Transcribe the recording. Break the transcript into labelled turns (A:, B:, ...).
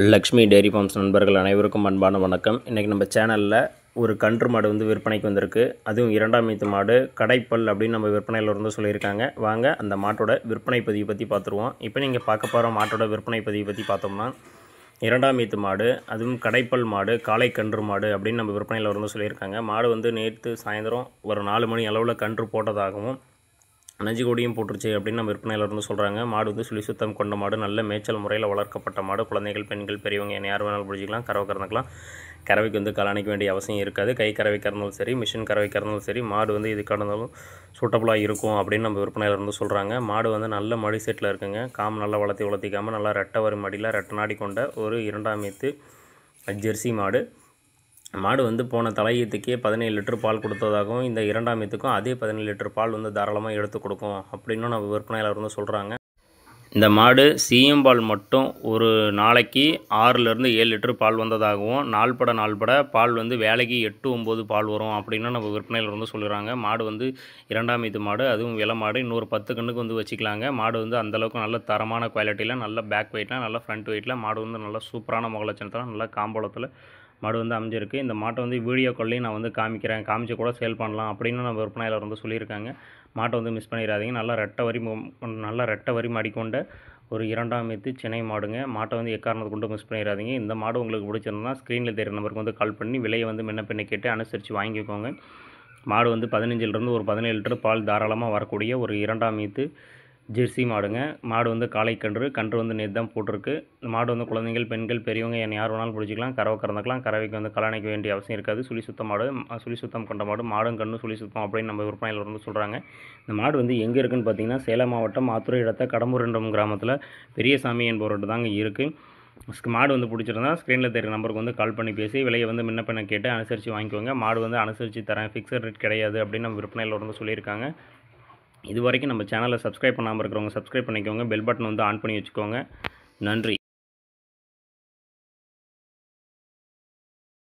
A: Lakshmi dairy forms நண்பர்கள் அனைவருக்கும் அன்பான வணக்கம். இன்றைக்கி நம்ம சேனலில் ஒரு கன்று மாடு வந்து விற்பனைக்கு வந்திருக்கு. அதுவும் இரண்டாம் ஈத்து மாடு கடைப்பல் அப்படின்னு நம்ம விற்பனையில் வந்து சொல்லியிருக்காங்க. வாங்க அந்த மாட்டோட விற்பனை பதிவு பற்றி பார்த்துருவோம். இப்போ நீங்கள் பார்க்க போகிற மாட்டோட விற்பனை பதிவு பற்றி பார்த்தோம்னா, இரண்டாம் ஈத்து மாடு, அதுவும் கடைப்பல் மாடு, காளை கன்று மாடு அப்படின்னு நம்ம விற்பனையில் வந்து சொல்லியிருக்காங்க. மாடு வந்து நேற்று சாயந்தரம் ஒரு 4 மணி அளவில் கன்று போட்டதாகவும் நஞ்சு கொடியும் போட்டுருச்சு அப்படின்னு நம்ம விற்பனையில் இருந்து சொல்கிறாங்க. மாடு வந்து சுழி சுத்தம் கொண்ட மாடு, நல்ல மேய்ச்சல் முறையில் வளர்க்கப்பட்ட மாடு. குழந்தைகள், பெண்கள், பெரியவங்க என்ன யார் வேணாலும் பிடிச்சிக்கலாம், கறவை கறந்துக்கலாம். கறவைக்கு வந்து கலாணிக்க வேண்டிய அவசியம் இருக்காது. கை கறவை கறந்தாலும் சரி, மிஷின் கறவை கறந்தாலும் சரி, மாடு வந்து இது கடந்தாலும் சூட்டபுளாக இருக்கும் அப்படின்னு நம்ம விற்பனையில் இருந்து சொல்கிறாங்க. மாடு வந்து நல்ல மடி செட்டில் இருக்குங்க. காம் நல்லா வளர்த்திக்காமல் நல்லா ரெட்டை வரும் மடியில் ரெட்டை நாடி கொண்ட ஒரு இரண்டாம் ஈத்து ஜெர்சி மாடு. மாடு வந்து போன தலையீத்துக்கே 17 லிட்டர் பால் கொடுத்ததாகவும், இந்த இரண்டாம் ஈத்துக்கும் அதே 17 லிட்டர் பால் வந்து தாராளமாக எடுத்து கொடுக்கும் அப்படின்னும் நம்ம விற்பனையாளர் வந்து சொல்கிறாங்க. இந்த மாடு சீயம்பால் மட்டும் ஒரு நாளைக்கு 6லேருந்து 7 லிட்டர் பால் வந்ததாகவும், நாள்பட பால் வந்து வேலைக்கு 8-9 பால் வரும் அப்படின்னு நம்ம விற்பனையில் வந்து சொல்கிறாங்க. மாடு வந்து இரண்டாம் ஈத்து மாடு, அதுவும் விலை மாடு. இன்னொரு 10 கன்றுக்கு வந்து வச்சுக்கலாங்க. மாடு வந்து அந்தளவுக்கு நல்ல தரமான குவாலிட்டியில், நல்ல பேக் வெயிட்டில், நல்ல ஃப்ரண்ட் வெயிட்டில் மாடு வந்து நல்ல சூப்பரான முகலட்சணத்தில், நல்ல காம்பளத்தில் மாடு வந்து அமைஞ்சிருக்கு. இந்த மாட்டை வந்து வீடியோ கால்லையும் நான் வந்து காமிச்சு கூட சேல் பண்ணலாம் அப்படின்னு நம்ம விற்பனையாளர் வந்து சொல்லியிருக்காங்க. மாட்டை வந்து மிஸ் பண்ணிடாதீங்க. நல்லா ரெட்டை வரி மடிக்கொண்ட ஒரு இரண்டாம் ஈத்து சினை மாடுங்க. மாட்டை வந்து எக்காரணத்தை கொண்டு மிஸ் பண்ணிடாதீங்க. இந்த மாடு உங்களுக்கு பிடிச்சிருந்தா ஸ்க்ரீனில் தெரிகிற நம்பருக்கு வந்து கால் பண்ணி விலையை வந்து முன்ன பின்ன கேட்டு அனுசரித்து வாங்கிக்கோங்க. மாடு வந்து 15லிருந்து ஒரு 17 லிட்டர் பால் தாராளமாக வரக்கூடிய ஒரு இரண்டாம் ஈத்து ஜெர்சி மாடுங்க. மாடு வந்து காளை கன்று வந்து நேற்று தான் போட்டிருக்கு. இந்த மாடு வந்து குழந்தைகள், பெண்கள், பெரியவங்க என்ன யார் வேணாலும் பிடிச்சிக்கலாம், கறவை கறந்துக்கலாம். கறவைக்கு வந்து கலாணிக்க வேண்டிய அவசியம் இருக்காது. சுழி சுத்தம் கொண்ட மாடு, மாடும் கன்று சுழி சுத்தம் அப்படின்னு நம்ம விற்பனையில் வந்து சொல்கிறாங்க. இந்த மாடு வந்து எங்கே இருக்குதுன்னு பார்த்தீங்கன்னா, சேலம் மாவட்டம் ஆத்துறை இடத்த கடம்பூர் என்ற கிராமத்தில் பெரியசாமி என்பவர்கிட்ட தாங்க இருக்குது. மாடு வந்து பிடிச்சிருந்தா ஸ்க்ரீனில் தெரிகிற நம்பருக்கு வந்து கால் பண்ணி பேசி விலையை வந்து முன்ன பின்ன கேட்டு அனுசரித்து வாங்கிக்கோங்க. மாடு வந்து அனுசரித்து தரேன், ஃபிக்ஸட் ரேட் கிடையாது அப்படின்னு நம்ம விற்பனையில் வந்து சொல்லியிருக்காங்க. இது வரைக்கும் நம்ம சேனலை சப்ஸ்கிரைப் பண்ணாமல் இருக்கிறவங்க சப்ஸ்கிரைப் பண்ணிக்கோங்க. பெல் பட்டன் வந்து ஆன் பண்ணி வச்சுக்கோங்க. நன்றி.